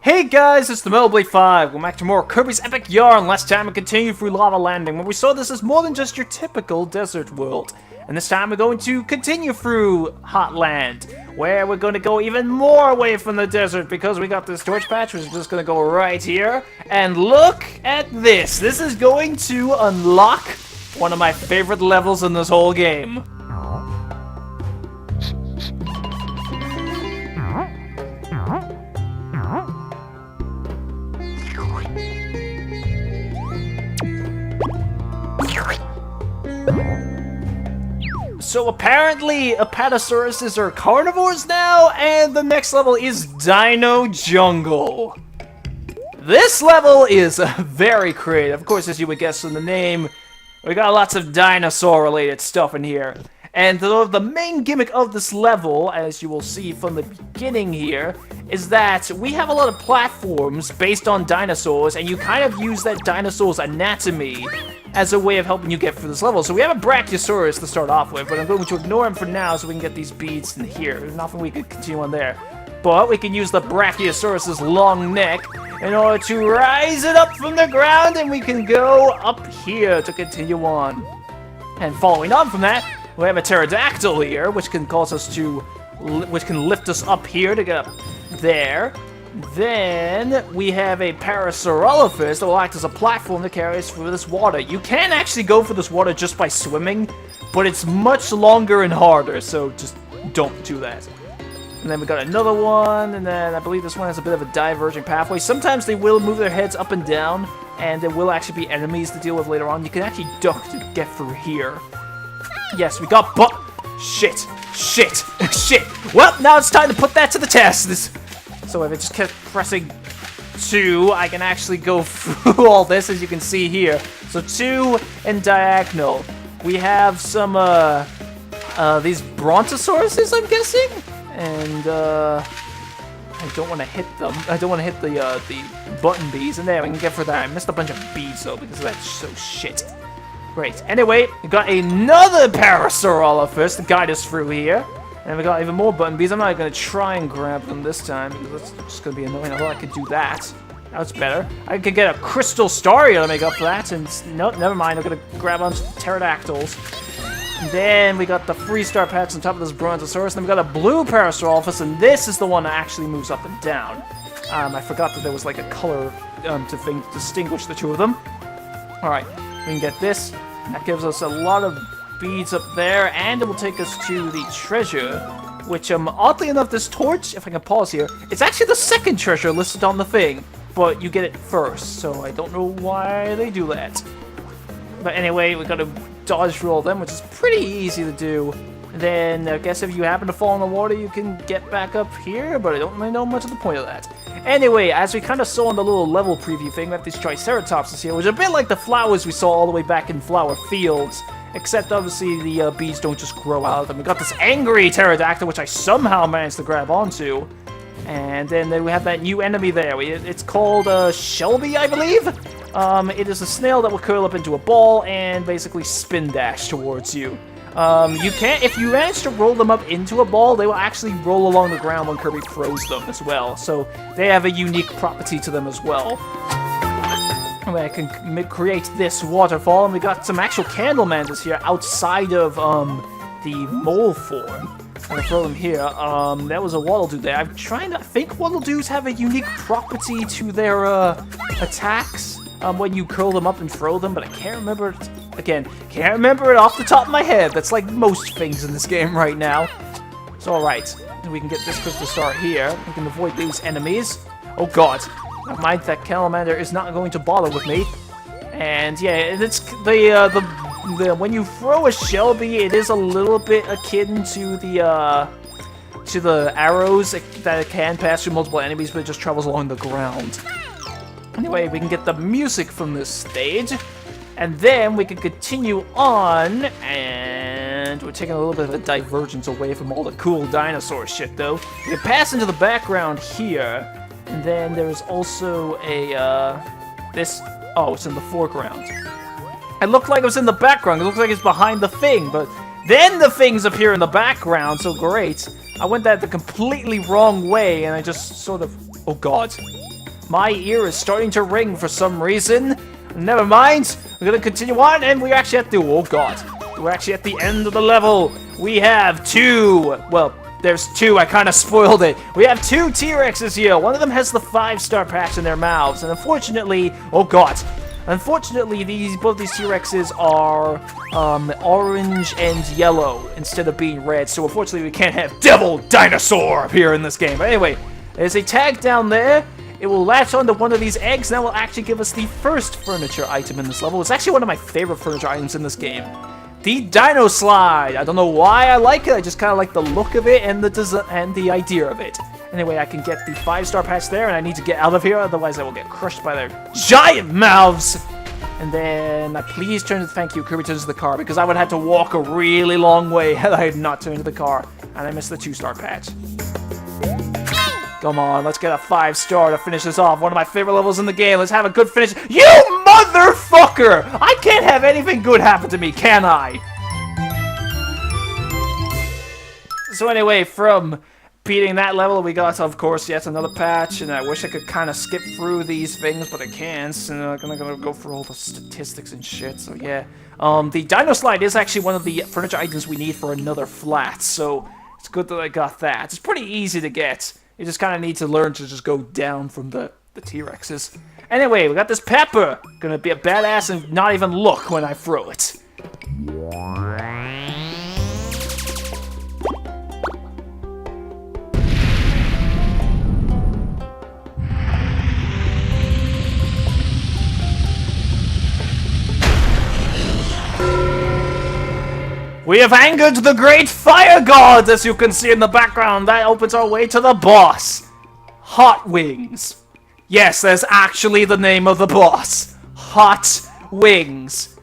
Hey guys, it's the Melblade 5. We're back to more Kirby's Epic Yarn. Last time we continued through Lava Landing, where we saw this is more than just your typical desert world. And this time we're going to continue through Hot Land, where we're going to go even more away from the desert because we got this torch patch, which is just going to go right here. And look at this. This is going to unlock one of my favorite levels in this whole game. So apparently, apatosauruses are carnivores now, and the next level is Dino Jungle. This level is very creative. Of course, as you would guess from the name, we got lots of dinosaur-related stuff in here. And the main gimmick of this level, as you will see from the beginning here, is that we have a lot of platforms based on dinosaurs, and you kind of use that dinosaur's anatomy as a way of helping you get through this level. So we have a Brachiosaurus to start off with, but I'm going to ignore him for now so we can get these beads in here. There's nothing we could continue on there. But we can use the Brachiosaurus's long neck in order to rise it up from the ground, and we can go up here to continue on. And following on from that, we have a pterodactyl here, which can cause us to, which can lift us up here to get up there. Then we have a Parasaurolophus that will act as a platform to carry us through this water. You can actually go for this water just by swimming, but it's much longer and harder, so just don't do that. And then we got another one, and then I believe this one has a bit of a diverging pathway. Sometimes they will move their heads up and down, and there will actually be enemies to deal with later on. You can actually duck to get through here. Yes, we got shit. Well, now it's time to put that to the test. So if I just kept pressing 2, I can actually go through all this, as you can see here. So 2 and diagonal. We have some, these brontosauruses, I'm guessing? And, I don't want to hit them. I don't want to hit the button bees. And there, we can get for that. I missed a bunch of bees, though, because that's so shit. Great. Anyway, we got another Parasaurolophus to guide us through here. And we got even more button bees. I'm not going to try and grab them this time, because that's just going to be annoying. Although I could do that. That's better. I could get a crystal staria to make up for that. And nope, never mind. I'm going to grab onto the pterodactyls. And then we got the 3-star patch on top of this brontosaurus. Then we got a blue Parasaurolophus, and this is the one that actually moves up and down. I forgot that there was like a color to distinguish the two of them. Alright, we can get this. That gives us a lot of beads up there, and it will take us to the treasure, which, oddly enough, this torch, if I can pause here, it's actually the second treasure listed on the thing, but you get it first, so I don't know why they do that. But anyway, we gotta dodge through all of them, which is pretty easy to do. And then, I guess if you happen to fall in the water, you can get back up here, but I don't really know much of the point of that. Anyway, as we kind of saw in the little level preview thing, we have these Triceratopses here, which are a bit like the flowers we saw all the way back in Flower Fields. Except, obviously, the bees don't just grow out of them. We got this angry pterodactyl, which I somehow managed to grab onto. And then we have that new enemy there. It's called Shelby, I believe? It is a snail that will curl up into a ball and basically spin dash towards you. You can't, if you manage to roll them up into a ball, they will actually roll along the ground when Kirby throws them as well. So they have a unique property to them as well. I can create this waterfall, and we got some actual candle mantis here outside of the mole form. I'm gonna throw them here. That was a Waddle Doo there. I'm trying to think Waddle Doos have a unique property to their attacks when you curl them up and throw them, but I can't remember it. Again, can't remember it off the top of my head. That's like most things in this game right now. So alright, we can get this crystal star here. We can avoid these enemies. Oh god. Never mind, that Calamander is not going to bother with me. And yeah, it's when you throw a Shelby, it is a little bit akin to the arrows that can pass through multiple enemies, but it just travels along the ground. Anyway, we can get the music from this stage, and then we can continue on, and we're taking a little bit of a divergence away from all the cool dinosaur shit, though. We can pass into the background here. And then there's also a, oh, it's in the foreground. It looked like it was in the background. It looks like it's behind the thing, but then the things appear in the background, so great. I went that the completely wrong way, and I just sort of, Oh god. My ear is starting to ring for some reason. Never mind. We're gonna continue on, and we're actually at the... Oh god. We're actually at the end of the level. We have two... Well, there's two. I kind of spoiled it. We have two T-Rexes here. One of them has the 5-star patch in their mouths, and unfortunately... Oh god. Unfortunately, both these T-Rexes are orange and yellow instead of being red, so unfortunately we can't have Devil Dinosaur appear in this game. But anyway, there's a tag down there. It will latch onto one of these eggs, and that will actually give us the first furniture item in this level. It's actually one of my favorite furniture items in this game. The Dino Slide! I don't know why I like it, I just kind of like the look of it and the idea of it. Anyway, I can get the 5-star patch there, and I need to get out of here, otherwise I will get crushed by their giant mouths! And then, please turn to thank you, Kirby turns to the car, because I would have to walk a really long way had I not turned to the car, and I missed the 2-star patch. Come on, let's get a 5-star to finish this off. One of my favorite levels in the game. Let's have a good finish. You motherfucker! I can't have anything good happen to me, can I? So anyway, from beating that level, we got, of course, yet another patch, and I wish I could kind of skip through these things, but I can't, and I'm gonna go through all the statistics and shit, so yeah. The Dino Slide is actually one of the furniture items we need for another flat, so it's good that I got that. It's pretty easy to get. You just kind of need to learn to just go down from the T-Rexes. Anyway, we got this pepper. Gonna be a badass and not even look when I throw it. We have angered the great fire god, as you can see in the background. That opens our way to the boss. Hot Wings. Yes, that's actually the name of the boss. Hot Wings.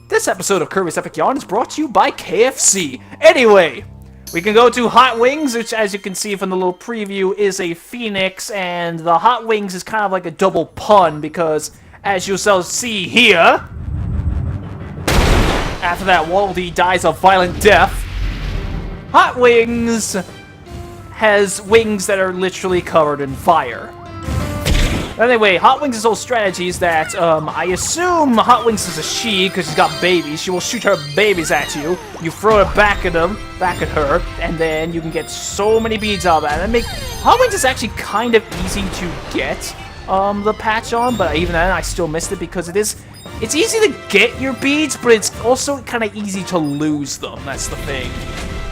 This episode of Kirby's Epic Yarn is brought to you by KFC. Anyway, we can go to Hot Wings, which, as you can see from the little preview, is a phoenix, and the Hot Wings is kind of like a double pun, because, as you shall see here, after that Waldy dies a violent death, Hot Wings has wings that are literally covered in fire. Anyway, Hot Wings' whole strategy is that, I assume Hot Wings is a she, because she's got babies. She will shoot her babies at you. You throw it back at her, and then you can get so many beads out of that. And Hot Wings is actually kind of easy to get, the patch on, but even then I still missed it because it's easy to get your beads, but it's also kind of easy to lose them. That's the thing.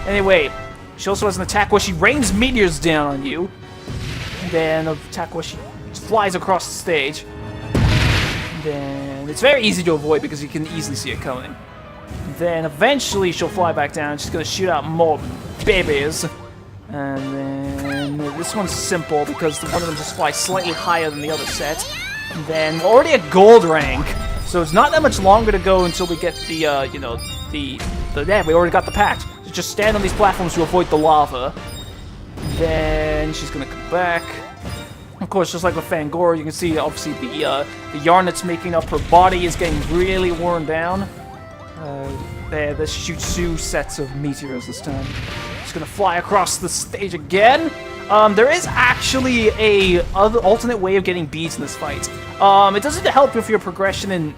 Anyway, she also has an attack where she rains meteors down on you. And then an attack where she flies across the stage. And then it's very easy to avoid because you can easily see it coming. And then eventually she'll fly back down. She's going to shoot out more babies. And then this one's simple because one of them just flies slightly higher than the other set. And then we're already at gold rank. So it's not that much longer to go until we get the, yeah, we already got the patch. So just stand on these platforms to avoid the lava. Then she's gonna come back. Of course, just like with Fangora, you can see, obviously, the yarn that's making up her body is getting really worn down. There, this shoots 2 sets of meteors this time. Just gonna fly across the stage again. There is actually a alternate way of getting beads in this fight. It doesn't help with your progression in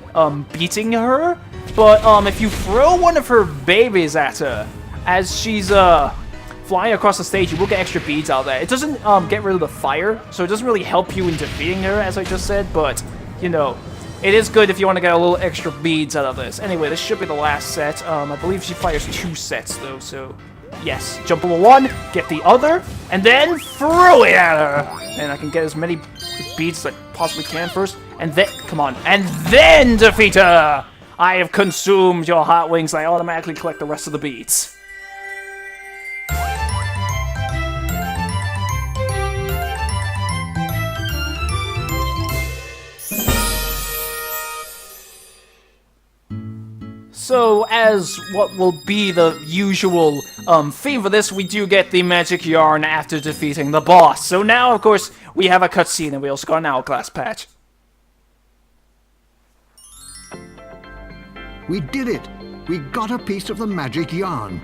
beating her, but if you throw one of her babies at her as she's flying across the stage, you will get extra beads out of that. It doesn't get rid of the fire, so it doesn't really help you in defeating her, as I just said, but, you know, it is good if you want to get a little extra beads out of this. Anyway, this should be the last set. I believe she fires 2 sets, though, so yes. Jump over 1, get the other, and then throw it at her! And I can get as many beads as I possibly can first, and then, come on, and then defeat her! I have consumed your Hot Wings, and I automatically collect the rest of the beads. So, as what will be the usual theme for this, we do get the magic yarn after defeating the boss. So now, of course, we have a cutscene, and we also got an hourglass patch. We did it! We got a piece of the magic yarn.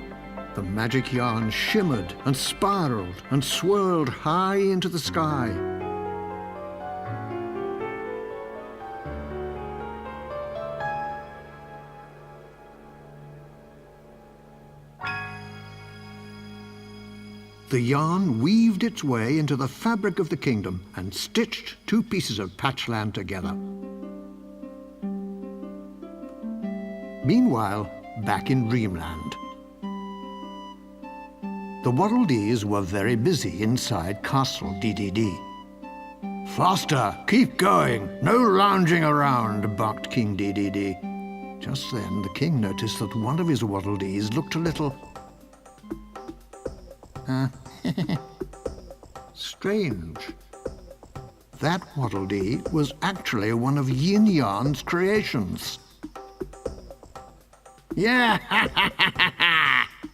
The magic yarn shimmered and spiraled and swirled high into the sky. The yarn weaved its way into the fabric of the kingdom and stitched two pieces of patchland together. Meanwhile, back in Dreamland, the Waddle Dees were very busy inside Castle DDD. "Faster! Keep going! No lounging around!" barked King DDD. Just then, the king noticed that one of his Waddle Dees looked a little... strange. That Waddle Dee was actually one of Yin Yarn's creations. "Yeah,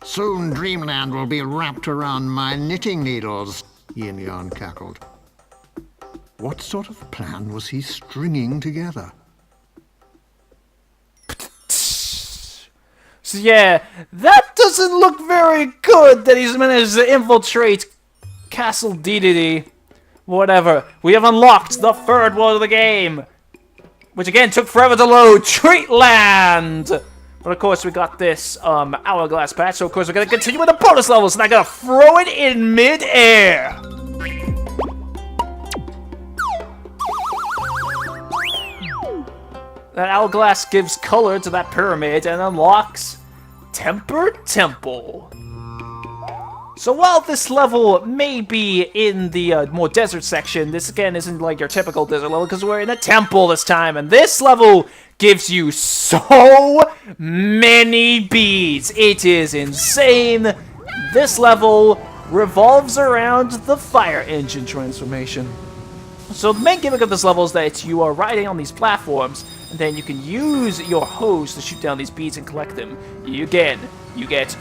soon Dreamland will be wrapped around my knitting needles," Yin Yarn cackled. What sort of plan was he stringing together? So yeah, that doesn't look very good that he's managed to infiltrate Castle DDD. Whatever. We have unlocked the third world of the game, which again took forever to load. Treatland! But of course we got this hourglass patch, so of course we're gonna continue with the bonus levels, and I gotta throw it in mid-air. That hourglass gives color to that pyramid and unlocks Tempered Temple. So while this level may be in the more desert section, this again isn't like your typical desert level because we're in a temple this time, and this level gives you so many beads. It is insane. This level revolves around the fire engine transformation. So the main gimmick of this level is that you are riding on these platforms, and then you can use your hose to shoot down these beads and collect them. You get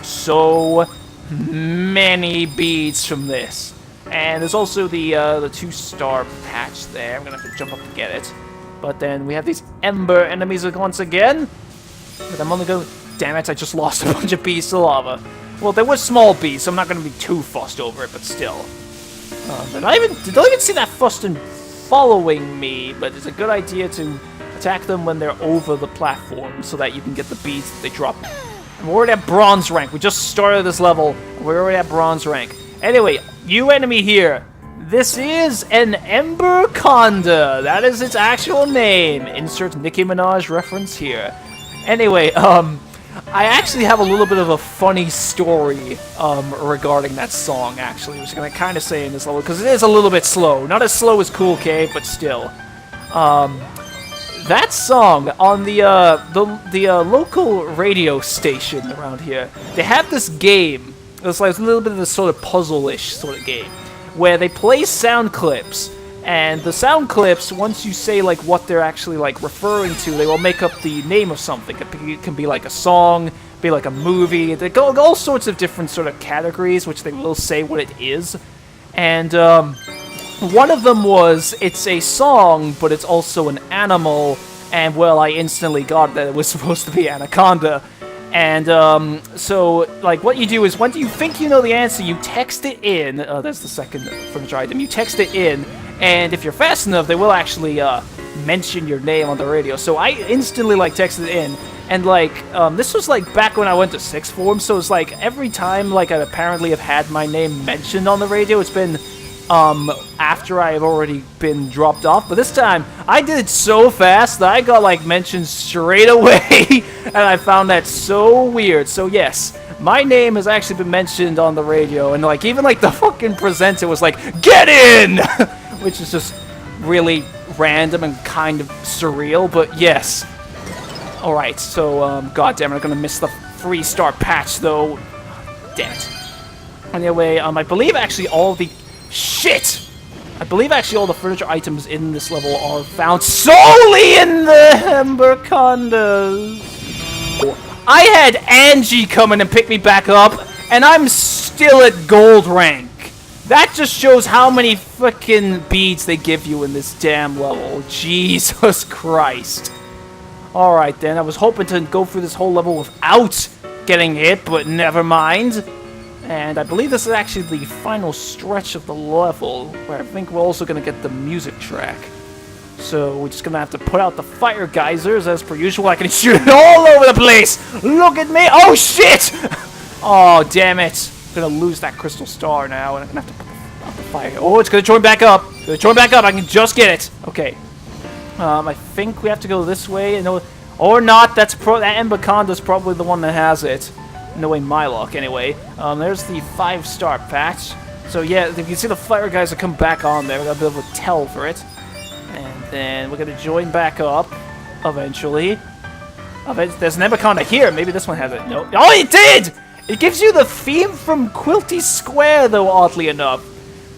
so many beads from this. And there's also the 2-star patch there. I'm gonna have to jump up to get it. But then we have these ember enemies once again. But I'm only going... Damn it, I just lost a bunch of bees to lava. Well, they were small bees, so I'm not gonna be too fussed over it, but still. Did I even see that Fuston following me? But it's a good idea to attack them when they're over the platform so that you can get the beads that they drop. And we're already at bronze rank. We just started this level. We're already at bronze rank. Anyway, new enemy here. This is an Emberconda. That is its actual name. Insert Nicki Minaj reference here. Anyway, I actually have a little bit of a funny story regarding that song, actually, which I'm going to kind of say in this level, because it is a little bit slow. Not as slow as Cool Cave, but still. That song on the local radio station around here, they have this game. It's like a little bit of a sort of puzzle-ish sort of game, where they play sound clips, and the sound clips, once you say like what they're actually like referring to, they will make up the name of something. It can be like a song, be like a movie. They go all sorts of different sort of categories, which they will say what it is. And one of them was, it's a song, but it's also an animal, and well, I instantly got that it was supposed to be Anaconda. And so, like, what you do is, when you think you know the answer, you text it in. That's the second furniture item. You text it in, and if you're fast enough, they will actually mention your name on the radio. So I instantly, like, texted it in. And, like, this was, like, back when I went to 6th form, so it's, like, every time, like, I apparently have had my name mentioned on the radio, it's been, after I have already been dropped off. But this time, I did it so fast that I got, like, mentioned straight away, and I found that so weird. So, yes, my name has actually been mentioned on the radio, and, like, even, like, the fucking presenter was like, "Get in!" Which is just really random and kind of surreal, but yes. Alright, so, god damn it, I'm gonna miss the 3-star patch, though. Damn it. Anyway, I believe actually all the... Shit! I believe actually all the furniture items in this level are found solely in the Embercondas. I had Angie come in and pick me back up, and I'm still at gold rank. That just shows how many frickin' beads they give you in this damn level. Jesus Christ. Alright then, I was hoping to go through this whole level without getting hit, but never mind. And I believe this is actually the final stretch of the level, where I think we're also going to get the music track. So we're just going to have to put out the fire geysers as per usual. I can shoot it all over the place! Look at me! Oh shit! Oh, damn it. gonna lose that crystal star now, and I'm gonna have to put the fire. Oh, it's gonna join back up. Gonna join back up. I can just get it. Okay. I think we have to go this way. Or not. That Ember Conda's probably the one that has it. No way, my luck, anyway. There's the 5-star patch. So yeah, you can see the fire guys are come back on there. We got a bit of a tell for it. And then we're gonna join back up eventually. There's an Ember Conda here. Maybe this one has it. No. Oh, it did! It gives you the theme from Quilty Square, though, oddly enough.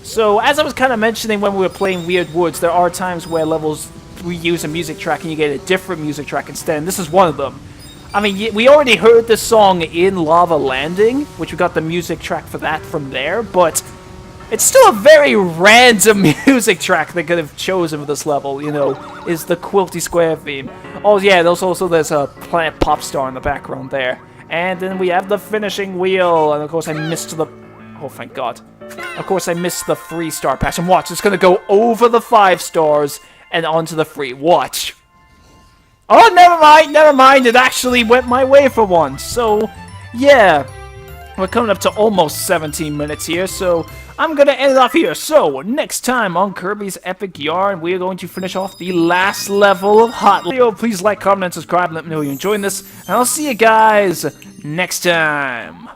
So, as I was kind of mentioning when we were playing Weird Woods, there are times where levels reuse a music track and you get a different music track instead, and this is one of them. I mean, we already heard this song in Lava Landing, which we got the music track for that from there, but it's still a very random music track they could have chosen for this level, you know, is the Quilty Square theme. Oh yeah, there's a Planet Popstar in the background there. And then we have the finishing wheel, and of course I missed the... Oh, thank God. Of course I missed the 3-star patch, and watch, it's gonna go over the 5 stars and onto the 3. Watch. Oh, never mind, it actually went my way for once. So, yeah, we're coming up to almost 17 minutes here, so I'm gonna end it off here. So, next time on Kirby's Epic Yarn, we are going to finish off the last level of Hot Leo. Please like, comment, and subscribe, and let me know you're enjoying this, and I'll see you guys next time.